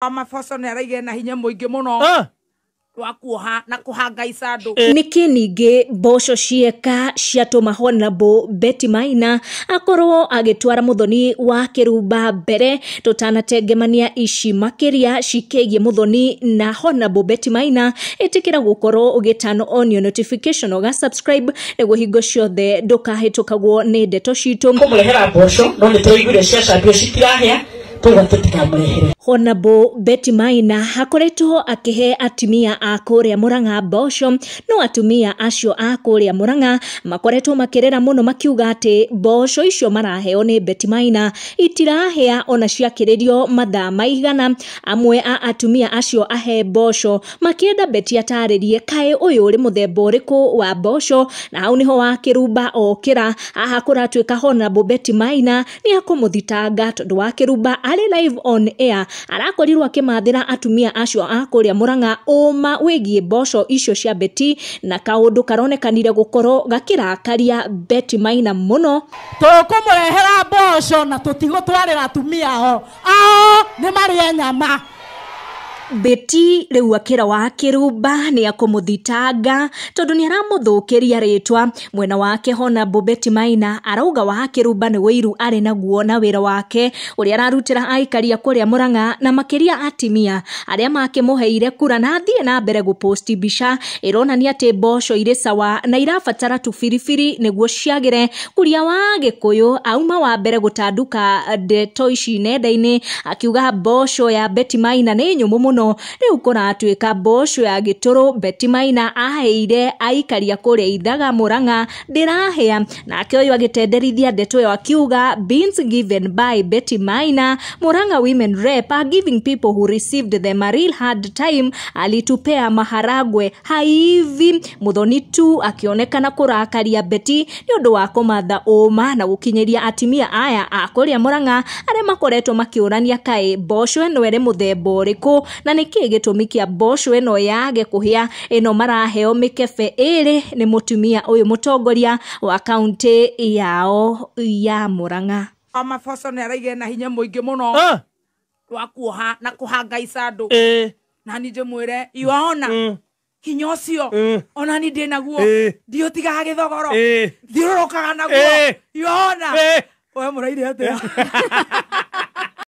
Amaboco nä araige na hinya må ingä må no wa kuoha na kuhanga icandå niki ningi mboco cieka ciatuma Honorable Betty Maina akorwo agitwara muthoni wa Kirumba mbere tutanatengemania ici makiria cikigie muthoni na Honorable Betty Maina itikira gukorwo ugitano on your notification oga subscribe niguo hingo ciothe ndukahitukagwo ni ndeto citu kumurehera mboco no ni tuiguire ciacambio citirahia Honorable Betty Maina hakoretwo akihe atumia a kuria Murang'a mboco no atumia acio a kuria Murang'a makoretwo makirera muno makiuga ati mboco icio maraheo ni Betty Maina itirahea ona ciakiririo mathaa maigana. Amwe a atumia acio ahe mboco makienda Betty ataririe kae uyu uri muthemba uriku wa mboco na hau niho wa Kirumba okira aha kuratwika Honorable Betty Maina ni akumuthitanga tondu wa Kirumba ali live on air arakorirwo akimathira atumia acio a kuria Murang'a uma wigie mboco icio cia Betty na kaundu karonekanire gukorwo gakirakaria Betty Maina muno. Tukumurehera mboco na tutigutwarira atumia ao ni maria nyama. Betty riu akira wa Kirumba ni akumuthitanga tondu ni aramuthukiria ritwa mwena wake. Honorable Betty Maina arauga wa Kirumba ni wiru ari naguo na wira wake uri ararutira aikaria kuria Murang'a na makiria atimia aria makimuheire kura na thie na mbere guposti bica ironania ati mboco iri sawa na irabatara tufirifiri niguo ciagire. Kuria wa Gikuyu auma wa mbere gutanduka ndeto ici nenda-ini akiuga mboco ya Betty Maina ni nyumu muno riu kuratwika mboco ya Gituru Betty Maina aheire aikaria kuria Ithaga Murang'a ndirahea nake uyu agitenderithia ndeto yo akiuga beans given by Betty Maina Murang'a women rep are giving people who received them a real hard time. Alitupea maharagwe haivi muthoni tu akionekana kurakaria Betty ni undu wa kumatha uma na gukinyeria atimia aya a kuria Murang'a aria makoretwo makiurania kae mboco eno ere muthemba uriku na niki gitumi kia mboco eno yage kuhia eno maraheo mikebe iri ni mutumia uyu mutongoria wa kaunti yao ya Murang'a. Amaboco nä araige na hinya må ingä må no wa kuoha na kuhanga icandå na ni ndimwire iwaona hinya ucio ona ni ndi naguo ndiotigaga githogoro thiururukaga naguo iwaona we muraire atia